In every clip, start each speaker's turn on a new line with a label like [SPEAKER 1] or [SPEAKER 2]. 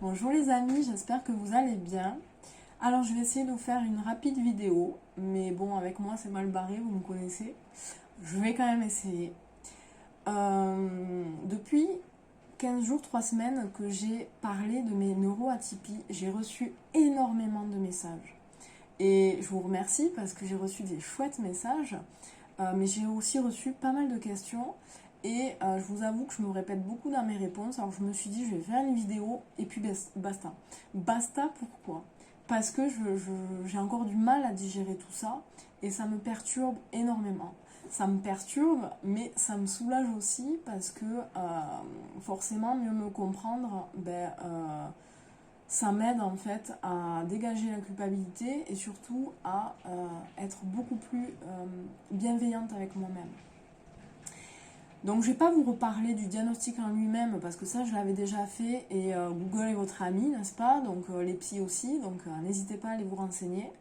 [SPEAKER 1] Bonjour les amis, j'espère que vous allez bien. Alors je vais essayer de vous faire une rapide vidéo, mais bon avec moi c'est mal barré, vous me connaissez. Je vais quand même essayer. Depuis 15 jours, 3 semaines que j'ai parlé de mes neuroatypies, j'ai reçu énormément de messages. Et je vous remercie parce que j'ai reçu des chouettes messages, mais j'ai aussi reçu pas mal de questions. Et je vous avoue que je me répète beaucoup dans mes réponses. Alors je me suis dit, je vais faire une vidéo et puis basta. Basta pourquoi? Parce que j'ai encore du mal à digérer tout ça et ça me perturbe énormément. Ça me perturbe, mais ça me soulage aussi parce que forcément, mieux me comprendre, ça m'aide en fait à dégager la culpabilité et surtout à être beaucoup plus bienveillante avec moi-même. Donc je ne vais pas vous reparler du diagnostic en lui-même parce que ça je l'avais déjà fait et Google est votre ami, n'est-ce pas? Donc les psys aussi, donc n'hésitez pas à aller vous renseigner.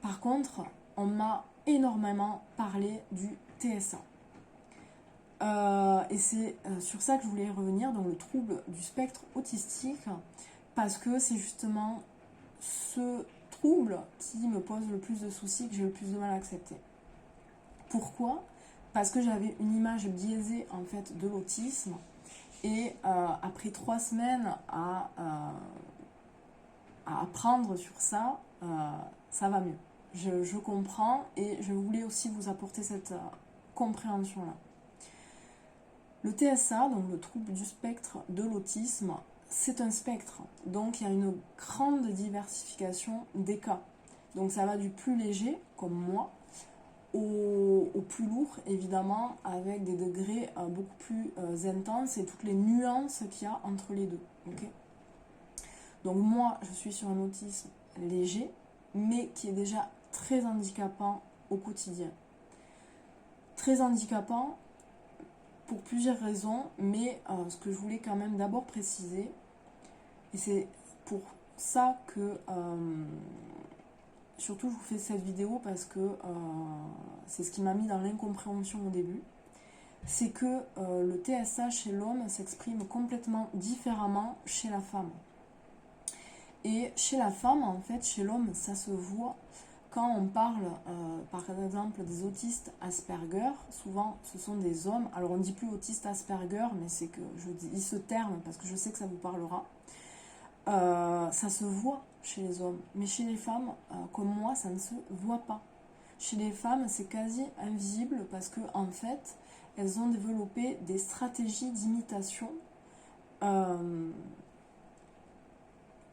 [SPEAKER 1] Par contre, on m'a énormément parlé du TSA. Et c'est sur ça que je voulais revenir, donc le trouble du spectre autistique, parce que c'est justement ce trouble qui me pose le plus de soucis, que j'ai le plus de mal à accepter. Pourquoi? Parce que j'avais une image biaisée en fait de l'autisme et après 3 semaines à apprendre sur ça, ça va mieux. Je comprends et je voulais aussi vous apporter cette compréhension-là. Le TSA, donc le trouble du spectre de l'autisme, c'est un spectre. Donc il y a une grande diversification des cas. Donc ça va du plus léger, comme moi, au plus lourd, évidemment, avec des degrés beaucoup plus intenses et toutes les nuances qu'il y a entre les deux. Okay, donc moi, je suis sur un autisme léger, mais qui est déjà très handicapant au quotidien. Très handicapant pour plusieurs raisons, mais ce que je voulais quand même d'abord préciser, et c'est pour ça que surtout je vous fais cette vidéo parce que c'est ce qui m'a mis dans l'incompréhension au début, c'est que le TSA chez l'homme s'exprime complètement différemment chez la femme. Et chez la femme, en fait, chez l'homme, ça se voit quand on parle, par exemple, des autistes Asperger. Souvent, ce sont des hommes. Alors, on ne dit plus autiste Asperger, mais c'est que je dis ce terme parce que je sais que ça vous parlera. Ça se voit chez les hommes, mais chez les femmes, comme moi, ça ne se voit pas. Chez les femmes, c'est quasi invisible parce que en fait, elles ont développé des stratégies d'imitation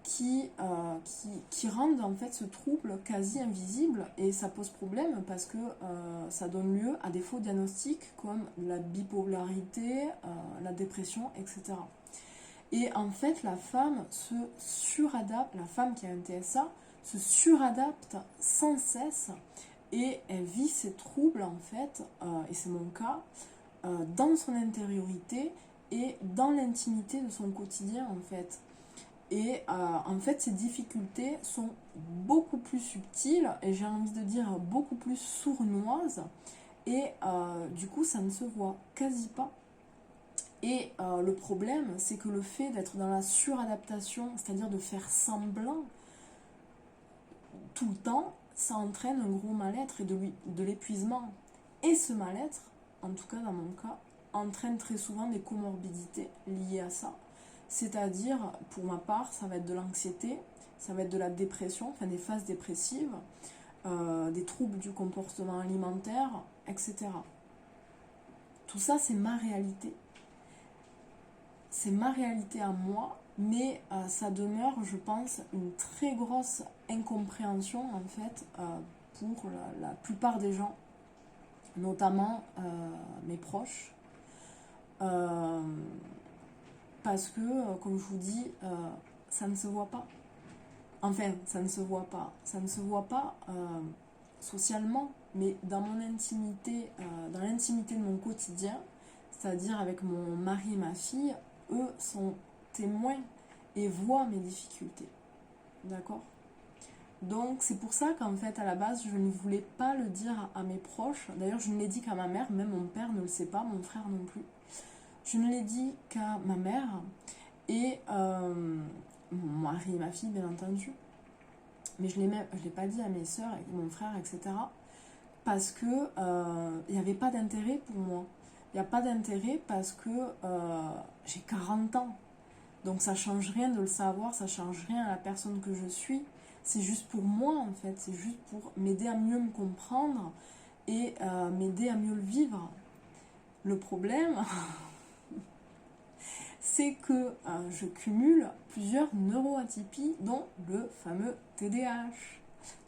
[SPEAKER 1] qui rendent en fait ce trouble quasi invisible et ça pose problème parce que ça donne lieu à des faux diagnostics comme la bipolarité, la dépression, etc. Et en fait, la femme se suradapte, la femme qui a un TSA se suradapte sans cesse et elle vit ses troubles en fait, et c'est mon cas, dans son intériorité et dans l'intimité de son quotidien en fait. Et en fait, ces difficultés sont beaucoup plus subtiles et j'ai envie de dire beaucoup plus sournoises et du coup, ça ne se voit quasi pas. Et le problème, c'est que le fait d'être dans la suradaptation, c'est-à-dire de faire semblant tout le temps, ça entraîne un gros mal-être et de l'épuisement. Et ce mal-être, en tout cas dans mon cas, entraîne très souvent des comorbidités liées à ça. C'est-à-dire, pour ma part, ça va être de l'anxiété, ça va être de la dépression, enfin des phases dépressives, des troubles du comportement alimentaire, etc. Tout ça, c'est ma réalité. C'est ma réalité à moi, mais ça demeure, je pense, une très grosse incompréhension en fait pour la plupart des gens, notamment mes proches, parce que, comme je vous dis, ça ne se voit pas. Enfin, ça ne se voit pas. Ça ne se voit pas socialement, mais dans mon intimité, dans l'intimité de mon quotidien, c'est-à-dire avec mon mari et ma fille, eux sont témoins et voient mes difficultés. D'accord? Donc c'est pour ça qu'en fait à la base je ne voulais pas le dire à mes proches. D'ailleurs je ne l'ai dit qu'à ma mère, même mon père ne le sait pas, mon frère non plus. Je ne l'ai dit qu'à ma mère et mari et ma fille, bien entendu. Mais je ne l'ai pas dit à mes sœurs et mon frère, etc. Parce que il n'y avait pas d'intérêt pour moi. Il n'y a pas d'intérêt parce que j'ai 40 ans. Donc ça change rien de le savoir, ça change rien à la personne que je suis. C'est juste pour moi en fait, c'est juste pour m'aider à mieux me comprendre et m'aider à mieux le vivre. Le problème, c'est que je cumule plusieurs neuroatypies, dont le fameux TDAH.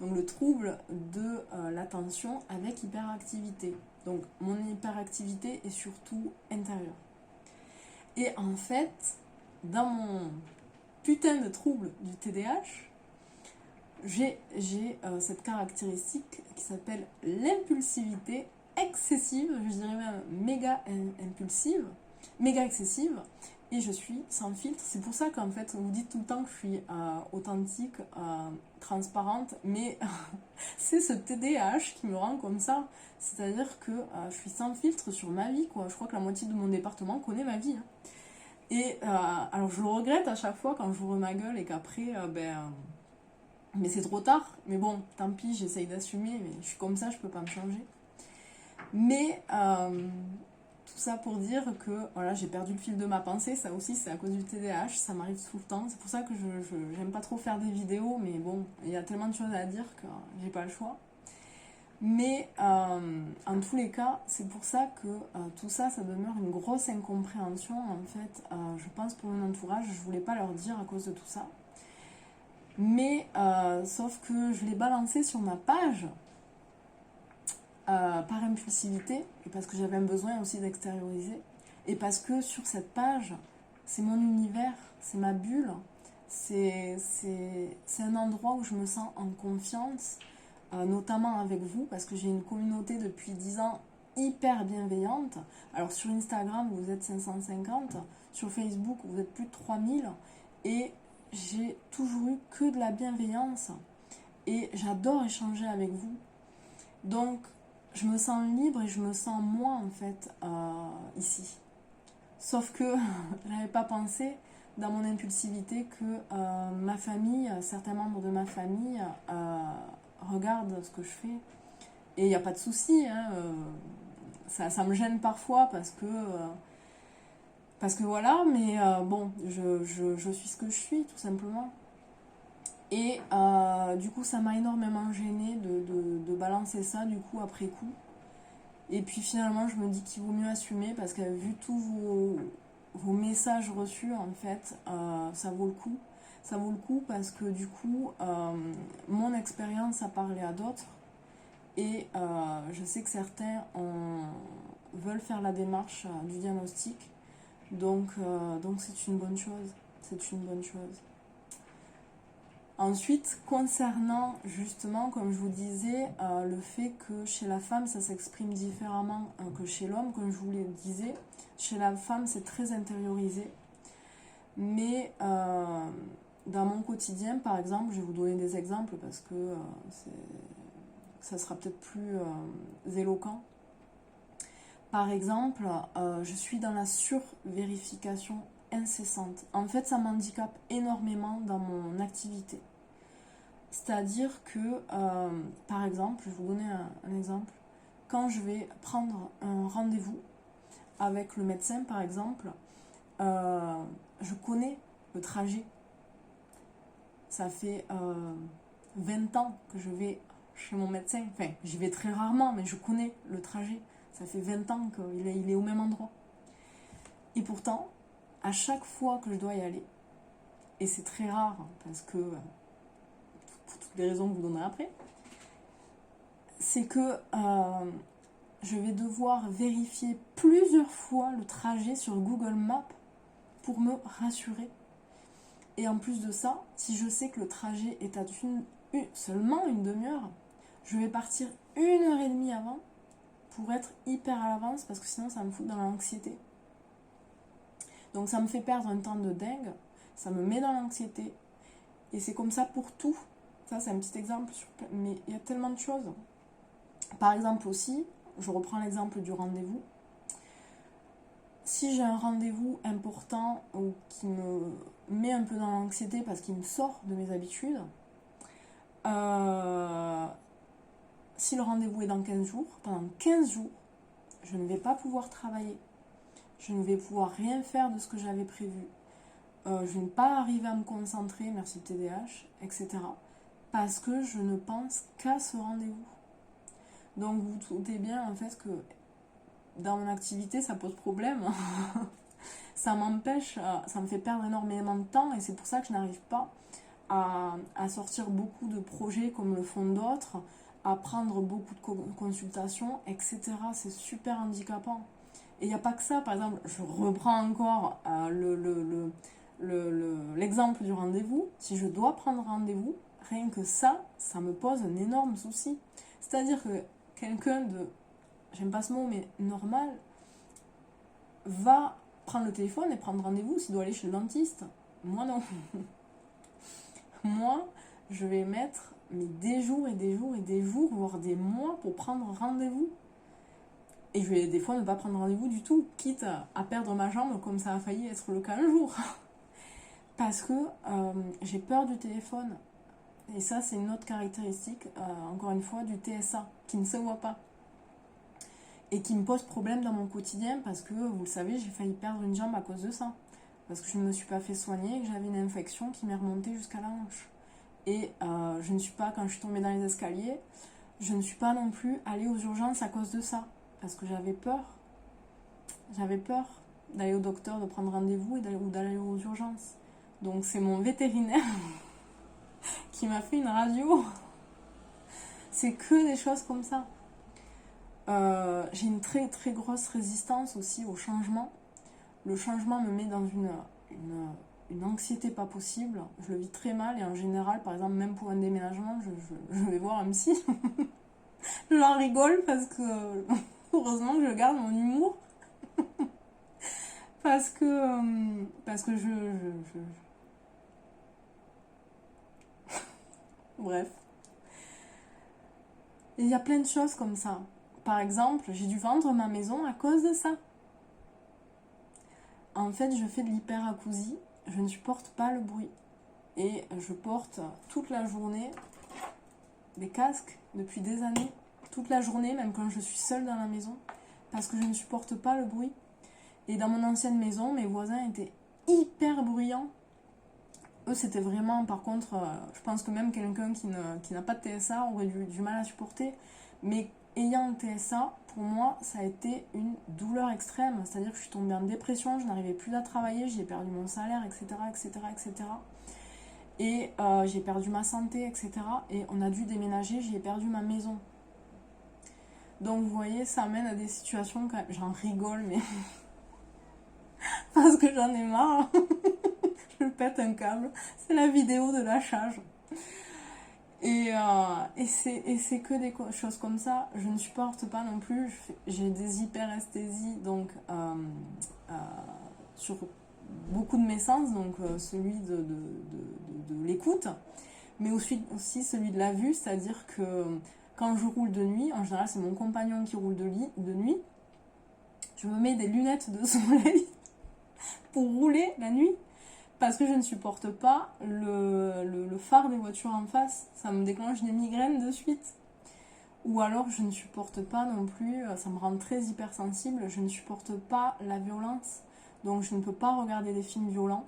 [SPEAKER 1] Donc le trouble de l'attention avec hyperactivité. Donc mon hyperactivité est surtout intérieure. Et en fait, dans mon putain de trouble du TDAH, j'ai cette caractéristique qui s'appelle l'impulsivité excessive, je dirais même méga impulsive, méga excessive, et je suis sans filtre. C'est pour ça qu'en fait, vous dites tout le temps que je suis authentique, transparente, mais c'est ce TDAH qui me rend comme ça. C'est-à-dire que je suis sans filtre sur ma vie, quoi. Je crois que la moitié de mon département connaît ma vie. Hein. Et alors je le regrette à chaque fois quand j'ouvre ma gueule et qu'après, mais c'est trop tard. Mais bon, tant pis, j'essaye d'assumer, mais je suis comme ça, je peux pas me changer. Mais tout ça pour dire que voilà, j'ai perdu le fil de ma pensée, ça aussi c'est à cause du TDAH, ça m'arrive tout le temps. C'est pour ça que je j'aime pas trop faire des vidéos, mais bon, il y a tellement de choses à dire que j'ai pas le choix. Mais en tous les cas, c'est pour ça que tout ça, ça demeure une grosse incompréhension en fait. Je pense pour mon entourage, je voulais pas leur dire à cause de tout ça. Mais sauf que je l'ai balancé sur ma page par impulsivité et parce que j'avais un besoin aussi d'extérioriser. Et parce que sur cette page, c'est mon univers, c'est ma bulle, c'est un endroit où je me sens en confiance. Notamment avec vous, parce que j'ai une communauté depuis 10 ans hyper bienveillante. Alors sur Instagram, vous êtes 550, sur Facebook, vous êtes plus de 3000, et j'ai toujours eu que de la bienveillance, et j'adore échanger avec vous. Donc, je me sens libre et je me sens moi, en fait, ici. Sauf que je n'avais pas pensé, dans mon impulsivité, que ma famille, certains membres de ma famille, regarde ce que je fais et il n'y a pas de souci hein, ça me gêne parfois parce que voilà mais bon je suis ce que je suis tout simplement et du coup ça m'a énormément gênée de balancer ça du coup après coup et puis finalement je me dis qu'il vaut mieux assumer parce que vu tous vos messages reçus en fait ça vaut le coup. Ça vaut le coup parce que du coup, mon expérience a parlé à d'autres et je sais que certains veulent faire la démarche du diagnostic. Donc c'est une bonne chose. C'est une bonne chose. Ensuite, concernant justement, comme je vous disais, le fait que chez la femme, ça s'exprime différemment que chez l'homme, comme je vous le disais. Chez la femme, c'est très intériorisé. Mais dans mon quotidien, par exemple, je vais vous donner des exemples parce que ça sera peut-être plus éloquent. Par exemple, je suis dans la survérification incessante. En fait, ça m'handicape énormément dans mon activité. C'est-à-dire que, par exemple, je vais vous donner un exemple. Quand je vais prendre un rendez-vous avec le médecin, par exemple, je connais le trajet. Ça fait 20 ans que je vais chez mon médecin. Enfin, j'y vais très rarement, mais je connais le trajet. Ça fait 20 ans qu'il est au même endroit. Et pourtant, à chaque fois que je dois y aller, et c'est très rare, parce que, pour toutes les raisons que je vous donnerai après, c'est que je vais devoir vérifier plusieurs fois le trajet sur Google Maps pour me rassurer. Et en plus de ça, si je sais que le trajet est à seulement une demi-heure, je vais partir 1h30 avant pour être hyper à l'avance parce que sinon ça me fout dans l'anxiété. Donc ça me fait perdre un temps de dingue, ça me met dans l'anxiété. Et c'est comme ça pour tout. Ça c'est un petit exemple, mais il y a tellement de choses. Par exemple aussi, je reprends l'exemple du rendez-vous. si j'ai un rendez-vous important ou qui me met un peu dans l'anxiété parce qu'il me sort de mes habitudes, si le rendez-vous est dans 15 jours, pendant 15 jours, je ne vais pas pouvoir travailler. Je ne vais pouvoir rien faire de ce que j'avais prévu. Je ne vais pas arriver à me concentrer, merci le TDAH, etc. Parce que je ne pense qu'à ce rendez-vous. Donc vous doutez bien en fait que dans mon activité, ça pose problème. Ça m'empêche, ça me fait perdre énormément de temps et c'est pour ça que je n'arrive pas à sortir beaucoup de projets comme le font d'autres, à prendre beaucoup de consultations, etc. C'est super handicapant. Et il n'y a pas que ça, par exemple, je reprends encore l'exemple du rendez-vous. Si je dois prendre rendez-vous, rien que ça me pose un énorme souci. C'est-à-dire que quelqu'un de, j'aime pas ce mot, mais normal, va prendre le téléphone et prendre rendez-vous s'il doit aller chez le dentiste. Moi non. Moi, je vais mettre des jours et des jours et des jours, voire des mois pour prendre rendez-vous. Et je vais des fois ne pas prendre rendez-vous du tout, quitte à perdre ma jambe comme ça a failli être le cas un jour. Parce que j'ai peur du téléphone. Et ça, c'est une autre caractéristique, encore une fois, du TSA, qui ne se voit pas. Et qui me pose problème dans mon quotidien parce que, vous le savez, j'ai failli perdre une jambe à cause de ça. Parce que je ne me suis pas fait soigner et que j'avais une infection qui m'est remontée jusqu'à la hanche. Et je ne suis pas, quand je suis tombée dans les escaliers, je ne suis pas non plus allée aux urgences à cause de ça. Parce que j'avais peur. J'avais peur d'aller au docteur, de prendre rendez-vous ou d'aller aux urgences. Donc c'est mon vétérinaire qui m'a fait une radio. C'est que des choses comme ça. J'ai une très très grosse résistance aussi au changement. Le changement me met dans une anxiété pas possible. Je le vis très mal et en général, par exemple, même pour un déménagement, je vais voir un psy. J'en rigole parce que heureusement que je garde mon humour. parce que Bref. Il y a plein de choses comme ça. Par exemple, j'ai dû vendre ma maison à cause de ça. En fait, je fais de l'hyperacousie, je ne supporte pas le bruit. Et je porte toute la journée des casques depuis des années. Toute la journée, même quand je suis seule dans la maison. Parce que je ne supporte pas le bruit. Et dans mon ancienne maison, mes voisins étaient hyper bruyants. Eux, c'était vraiment, par contre, je pense que même quelqu'un qui n'a pas de TSA aurait du mal à supporter. Mais ayant le TSA, pour moi, ça a été une douleur extrême. C'est-à-dire que je suis tombée en dépression, je n'arrivais plus à travailler, j'ai perdu mon salaire, etc., etc., etc. Et j'ai perdu ma santé, etc. Et on a dû déménager, j'ai perdu ma maison. Donc, vous voyez, ça mène à des situations quand même... J'en rigole, mais... parce que j'en ai marre. Je pète un câble. C'est la vidéo de la charge. Et c'est que des choses comme ça. Je ne supporte pas non plus. J'ai des hyperesthésies donc sur beaucoup de mes sens, donc celui de l'écoute, mais aussi celui de la vue, c'est-à-dire que quand je roule de nuit, en général c'est mon compagnon qui roule de nuit, je me mets des lunettes de soleil pour rouler la nuit. Parce que je ne supporte pas le phare des voitures en face. Ça me déclenche des migraines de suite. Ou alors je ne supporte pas non plus, ça me rend très hypersensible, je ne supporte pas la violence. Donc je ne peux pas regarder des films violents.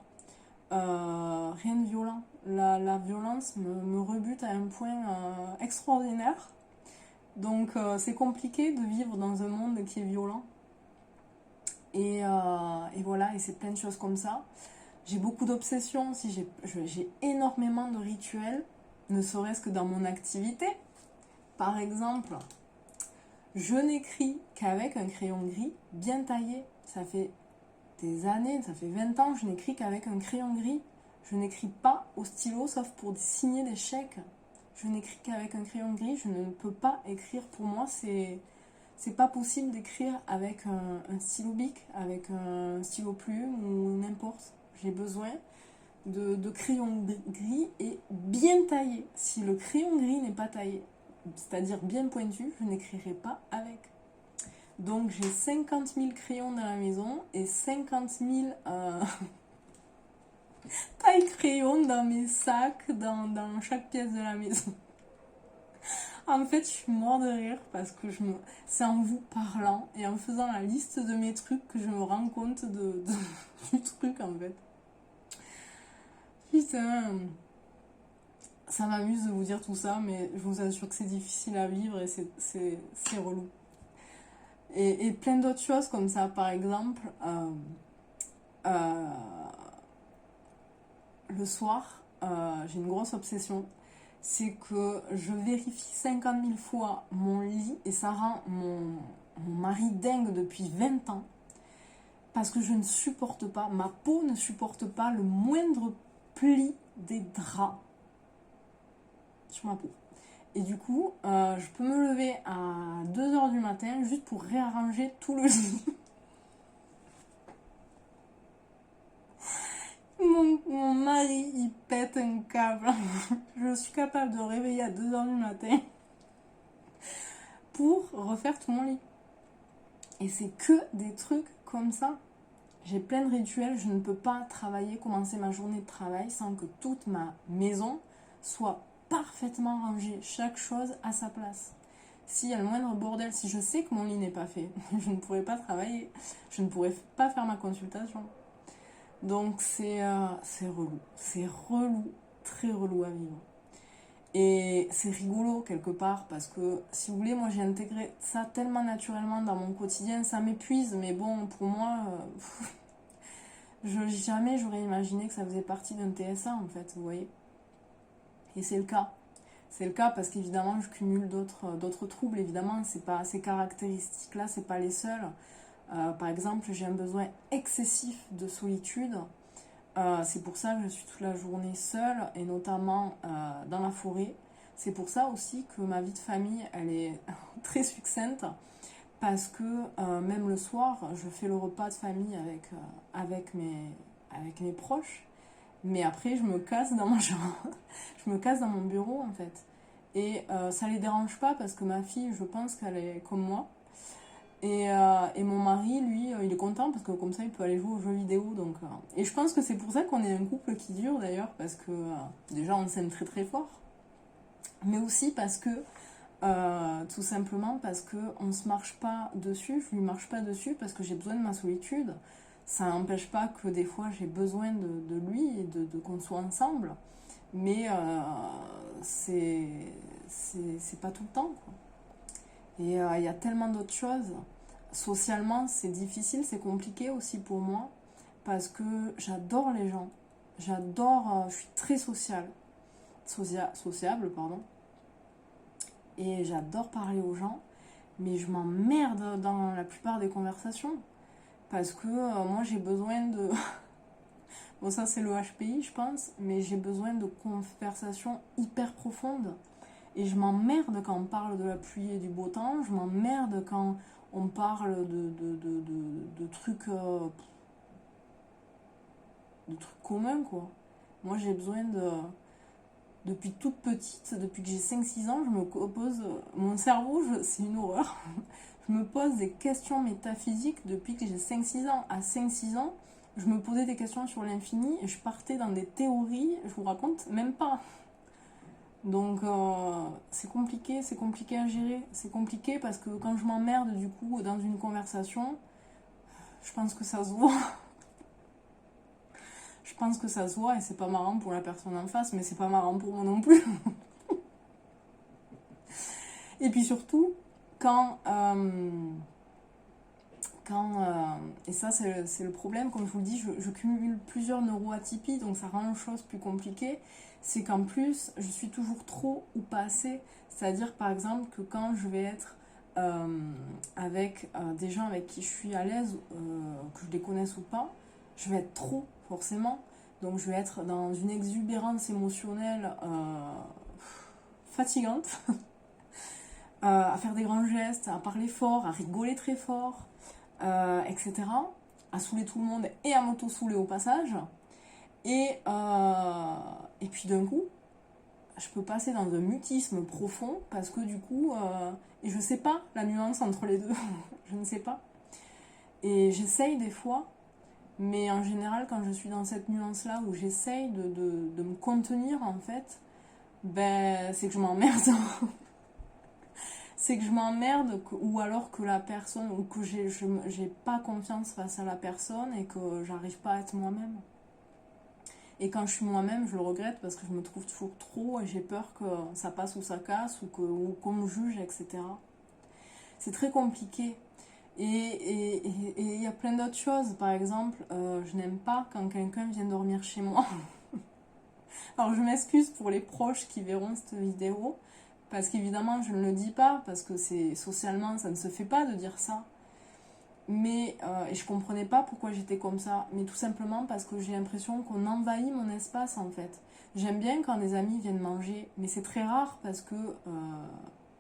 [SPEAKER 1] Rien de violent. La violence me rebute à un point extraordinaire. Donc c'est compliqué de vivre dans un monde qui est violent. Et voilà, et c'est plein de choses comme ça. J'ai beaucoup d'obsessions aussi, j'ai énormément de rituels, ne serait-ce que dans mon activité. Par exemple, je n'écris qu'avec un crayon gris bien taillé. Ça fait des années, ça fait 20 ans que je n'écris qu'avec un crayon gris. Je n'écris pas au stylo, sauf pour signer des chèques. Je n'écris qu'avec un crayon gris, je ne peux pas écrire. Pour moi, c'est pas possible d'écrire avec un stylo bic, avec un stylo plume ou n'importe. J'ai besoin de crayon gris et bien taillé. Si le crayon gris n'est pas taillé, c'est-à-dire bien pointu, je n'écrirai pas avec. Donc j'ai 50 000 crayons dans la maison et 50 000 taille-crayons dans mes sacs, dans chaque pièce de la maison. En fait, je suis mort de rire parce que c'est en vous parlant et en faisant la liste de mes trucs que je me rends compte du truc en fait. Putain, ça m'amuse de vous dire tout ça, mais je vous assure que c'est difficile à vivre et c'est relou. Et plein d'autres choses comme ça, par exemple, euh, le soir, j'ai une grosse obsession, c'est que je vérifie 50 000 fois mon lit et ça rend mon mari dingue depuis 20 ans parce que je ne supporte pas, ma peau ne supporte pas le moindre pli des draps sur ma peau. Et du coup, je peux me lever à 2h du matin juste pour réarranger tout le lit. Mon mari, il pète un câble. Je suis capable de réveiller à 2h du matin pour refaire tout mon lit. Et c'est que des trucs comme ça. J'ai plein de rituels, je ne peux pas travailler, commencer ma journée de travail sans que toute ma maison soit parfaitement rangée, chaque chose à sa place. S'il y a le moindre bordel, si je sais que mon lit n'est pas fait, je ne pourrai pas travailler, je ne pourrai pas faire ma consultation. Donc c'est relou, très relou à vivre. Et c'est rigolo quelque part parce que, si vous voulez, moi j'ai intégré ça tellement naturellement dans mon quotidien, ça m'épuise, mais bon, pour moi, jamais j'aurais imaginé que ça faisait partie d'un TSA en fait, vous voyez. Et c'est le cas. C'est le cas parce qu'évidemment je cumule d'autres troubles, évidemment, ces caractéristiques-là, c'est pas les seules. Par exemple, j'ai un besoin excessif de solitude. C'est pour ça que je suis toute la journée seule et notamment dans la forêt. C'est pour ça aussi que ma vie de famille, elle est très succincte parce que même le soir, je fais le repas de famille avec mes proches, mais après je me casse dans mon je me casse dans mon bureau en fait. Et ça les dérange pas parce que ma fille, je pense qu'elle est comme moi. Et mon mari, lui, il est content parce que comme ça, il peut aller jouer aux jeux vidéo. Donc, et je pense que c'est pour ça qu'on est un couple qui dure d'ailleurs, parce que déjà, on s'aime très très fort. Mais aussi parce que, tout simplement parce qu'on ne se marche pas dessus, je lui marche pas dessus parce que j'ai besoin de ma solitude. Ça n'empêche pas que des fois, j'ai besoin de lui et de qu'on soit ensemble. Mais c'est pas tout le temps, quoi. Et il y a tellement d'autres choses. Socialement, c'est difficile, c'est compliqué aussi pour moi parce que j'adore les gens. Je suis très sociable, pardon. Et j'adore parler aux gens, mais je m'emmerde dans la plupart des conversations parce que moi j'ai besoin de... Bon, ça c'est le HPI, je pense, mais j'ai besoin de conversations hyper profondes. Et je m'emmerde quand on parle de la pluie et du beau temps, je m'emmerde quand on parle de trucs communs, quoi. Moi j'ai besoin de... Depuis toute petite, depuis que j'ai 5-6 ans, je me pose... Mon cerveau, c'est une horreur. Je me pose des questions métaphysiques depuis que j'ai 5-6 ans. À 5-6 ans, je me posais des questions sur l'infini et je partais dans des théories, je vous raconte même pas. Donc c'est compliqué à gérer. C'est compliqué parce que quand je m'emmerde du coup dans une conversation, je pense que ça se voit. Je pense que ça se voit et c'est pas marrant pour la personne en face, mais c'est pas marrant pour moi non plus. Et puis surtout, quand et ça c'est le problème, comme je vous le dis, je cumule plusieurs neuroatypies, donc ça rend les choses plus compliquées. C'est qu'en plus, je suis toujours trop ou pas assez. C'est-à-dire par exemple que quand je vais être avec des gens avec qui je suis à l'aise, que je les connaisse ou pas, je vais être trop, forcément. Donc je vais être dans une exubérance émotionnelle fatigante, à faire des grands gestes, à parler fort, à rigoler très fort, etc. À saouler tout le monde et à m'auto-saouler au passage. Et puis d'un coup, je peux passer dans un mutisme profond parce que du coup, et je sais pas la nuance entre les deux, je ne sais pas. Et j'essaye des fois, mais en général, quand je suis dans cette nuance-là où j'essaye de me contenir, en fait, ben, c'est que je m'emmerde. C'est que je m'emmerde, ou alors que la personne, ou que j'ai pas confiance face à la personne et que j'arrive pas à être moi-même. Et quand je suis moi-même, je le regrette parce que je me trouve toujours trop et j'ai peur que ça passe ou ça casse ou qu'on me juge, etc. C'est très compliqué. Et il y a plein d'autres choses. Par exemple, je n'aime pas quand quelqu'un vient dormir chez moi. Alors je m'excuse pour les proches qui verront cette vidéo, parce qu'évidemment je ne le dis pas, parce que c'est socialement ça ne se fait pas de dire ça. Mais, et je comprenais pas pourquoi j'étais comme ça, mais tout simplement parce que j'ai l'impression qu'on envahit mon espace en fait. J'aime bien quand des amis viennent manger, mais c'est très rare parce que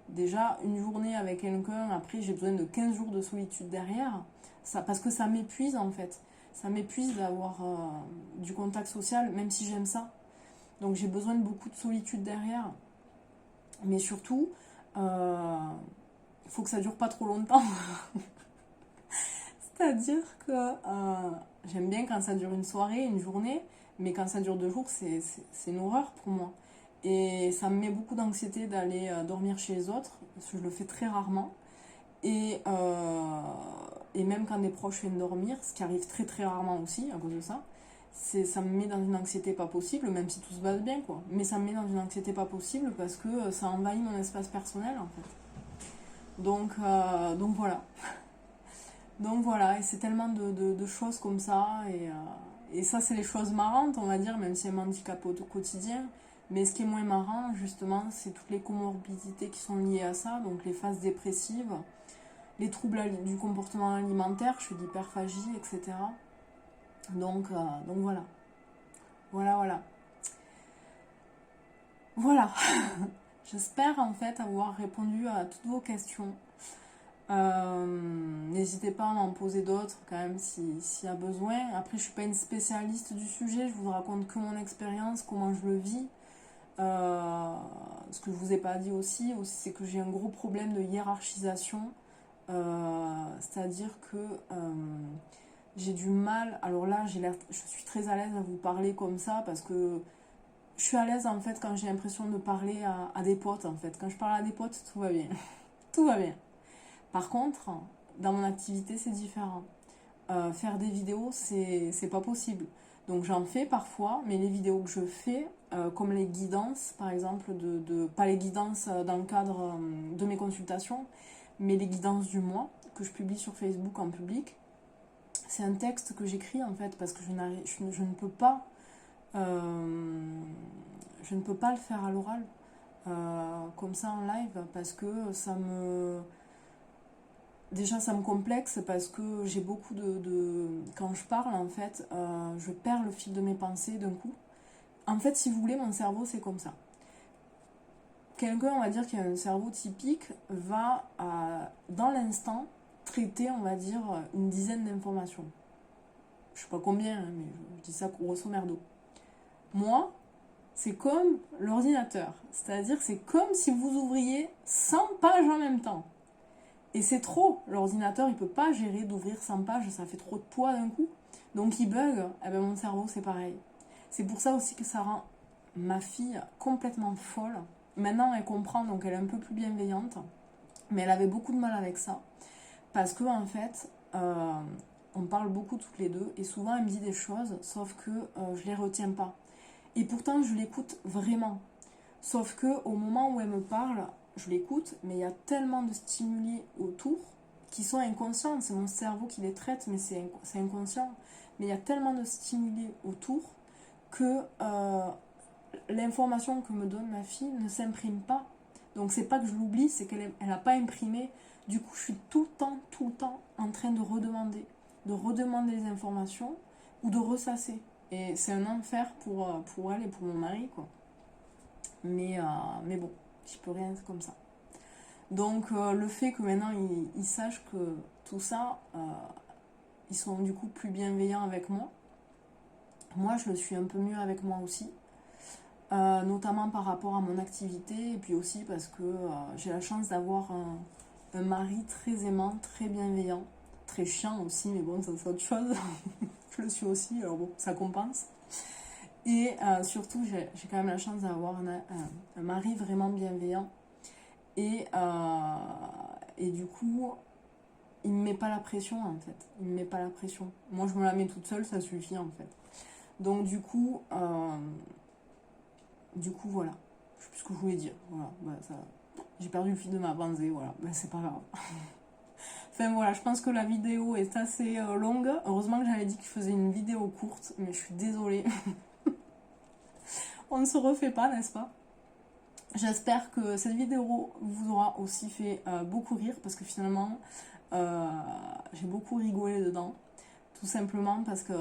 [SPEAKER 1] déjà une journée avec quelqu'un, après j'ai besoin de 15 jours de solitude derrière, ça, parce que ça m'épuise en fait. Ça m'épuise d'avoir du contact social, même si j'aime ça. Donc j'ai besoin de beaucoup de solitude derrière. Mais surtout, il faut que ça dure pas trop longtemps. C'est-à-dire que j'aime bien quand ça dure une soirée, une journée, mais quand ça dure 2 jours, c'est une horreur pour moi. Et ça me met beaucoup d'anxiété d'aller dormir chez les autres, parce que je le fais très rarement. Et même quand des proches viennent dormir, ce qui arrive très très rarement aussi à cause de ça, ça me met dans une anxiété pas possible, même si tout se passe bien, quoi. Mais ça me met dans une anxiété pas possible parce que ça envahit mon espace personnel, en fait. Donc voilà. Donc voilà, et c'est tellement de choses comme ça, et ça c'est les choses marrantes, on va dire, même si elles m'handicapent au quotidien. Mais ce qui est moins marrant, justement, c'est toutes les comorbidités qui sont liées à ça, donc les phases dépressives, les troubles du comportement alimentaire, je fais de l'hyperphagie, etc. Donc voilà. Voilà. Voilà. J'espère en fait avoir répondu à toutes vos questions. N'hésitez pas à m'en poser d'autres quand même s'il y a besoin. Après, je suis pas une spécialiste du sujet, je vous raconte que mon expérience, comment je le vis. Ce que je vous ai pas dit aussi c'est que j'ai un gros problème de hiérarchisation. C'est-à-dire que j'ai du mal. Alors là, je suis très à l'aise à vous parler comme ça parce que je suis à l'aise en fait quand j'ai l'impression de parler à des potes en fait. Quand je parle à des potes, tout va bien. Tout va bien. Par contre, dans mon activité, c'est différent. Faire des vidéos, c'est pas possible. Donc j'en fais parfois, mais les vidéos que je fais, comme les guidances, par exemple, pas les guidances dans le cadre de mes consultations, mais les guidances du mois, que je publie sur Facebook en public, c'est un texte que j'écris en fait, parce que je ne peux pas, je ne peux pas le faire à l'oral, comme ça en live, parce que déjà, ça me complexe parce que j'ai beaucoup quand je parle, en fait, je perds le fil de mes pensées d'un coup. En fait, si vous voulez, mon cerveau, c'est comme ça. Quelqu'un, on va dire, qui a un cerveau typique, va, dans l'instant, traiter, on va dire, une dizaine d'informations. Je sais pas combien, hein, mais je dis ça grosso merdo. Moi, c'est comme l'ordinateur. C'est-à-dire, c'est comme si vous ouvriez 100 pages en même temps. Et c'est trop. L'ordinateur, il peut pas gérer d'ouvrir 100 pages, ça fait trop de poids d'un coup. Donc il bug. Eh ben, mon cerveau, c'est pareil. C'est pour ça aussi que ça rend ma fille complètement folle. Maintenant, elle comprend, donc elle est un peu plus bienveillante. Mais elle avait beaucoup de mal avec ça. Parce que, en fait, on parle beaucoup toutes les deux. Et souvent, elle me dit des choses, sauf que je les retiens pas. Et pourtant, je l'écoute vraiment. Sauf que au moment où elle me parle, je l'écoute, mais il y a tellement de stimuli autour qui sont inconscients. C'est mon cerveau qui les traite, mais c'est inconscient. Mais il y a tellement de stimuli autour que l'information que me donne ma fille ne s'imprime pas. Donc c'est pas que je l'oublie, c'est qu'elle n'a pas imprimé. Du coup, je suis tout le temps en train de redemander les informations ou de ressasser. Et c'est un enfer pour elle et pour mon mari, quoi. Mais bon, j'y peux rien, c'est comme ça. Donc le fait que maintenant ils sachent que tout ça, ils sont du coup plus bienveillants avec moi. Moi, je le suis un peu mieux avec moi aussi. notamment par rapport à mon activité, et puis aussi parce que j'ai la chance d'avoir un mari très aimant, très bienveillant, très chiant aussi, mais bon, ça c'est autre chose. Je le suis aussi, alors bon, ça compense. Et surtout, j'ai quand même la chance d'avoir un mari vraiment bienveillant. Et du coup, il me met pas la pression en fait. Il me met pas la pression. Moi, je me la mets toute seule, ça suffit en fait. Donc du coup voilà. Je sais plus ce que je voulais dire. Voilà, bah, ça, j'ai perdu le fil de ma pensée, voilà. Bah, c'est pas grave. Enfin voilà, je pense que la vidéo est assez longue. Heureusement que j'avais dit que je faisais une vidéo courte, mais je suis désolée. On ne se refait pas, n'est-ce pas? J'espère que cette vidéo vous aura aussi fait beaucoup rire parce que finalement j'ai beaucoup rigolé dedans. Tout simplement parce que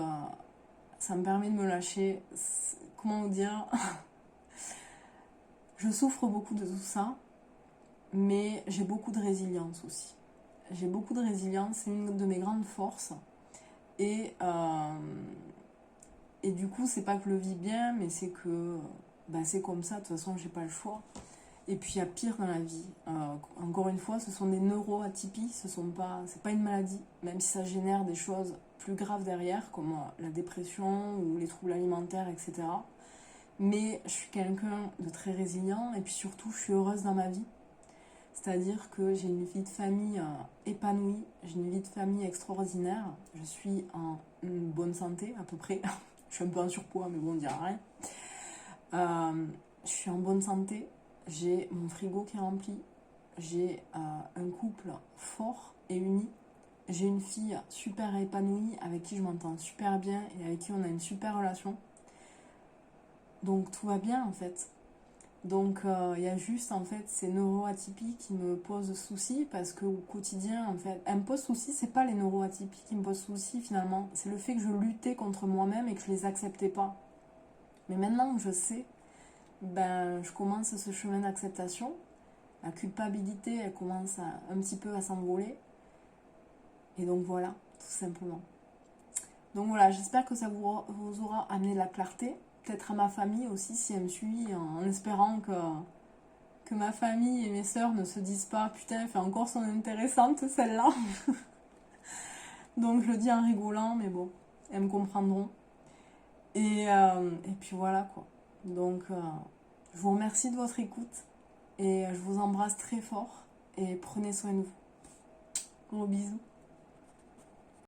[SPEAKER 1] ça me permet de me lâcher. Comment vous dire? Je souffre beaucoup de tout ça, mais j'ai beaucoup de résilience aussi. J'ai beaucoup de résilience, c'est une de mes grandes forces. Et, euh, et du coup, c'est pas que je le vis bien, mais c'est que bah, c'est comme ça, de toute façon, j'ai pas le choix. Et puis il y a pire dans la vie. Encore une fois, ce sont des neuroatypies, c'est pas une maladie, même si ça génère des choses plus graves derrière, comme la dépression ou les troubles alimentaires, etc. Mais je suis quelqu'un de très résilient et puis surtout, je suis heureuse dans ma vie. C'est-à-dire que j'ai une vie de famille épanouie, j'ai une vie de famille extraordinaire, je suis en bonne santé à peu près. Je suis un peu en surpoids, mais bon, on dira rien. Je suis en bonne santé, j'ai mon frigo qui est rempli, j'ai un couple fort et uni, j'ai une fille super épanouie avec qui je m'entends super bien et avec qui on a une super relation. Donc tout va bien en fait. Donc il y a juste en fait ces neuroatypies qui me posent souci parce qu'au quotidien en fait, elles me posent souci, c'est pas les neuroatypies qui me posent souci finalement, c'est le fait que je luttais contre moi-même et que je les acceptais pas. Mais maintenant que je sais, ben je commence ce chemin d'acceptation. La culpabilité, elle commence un petit peu à s'envoler. Et donc voilà, tout simplement. Donc voilà, j'espère que ça vous aura amené de la clarté. Peut-être à ma famille aussi, si elle me suit, en espérant que ma famille et mes sœurs ne se disent pas putain, elle fait encore son intéressante celle-là. Donc je le dis en rigolant, mais bon, elles me comprendront. Et puis voilà quoi. Donc je vous remercie de votre écoute et je vous embrasse très fort et prenez soin de vous. Gros bisous.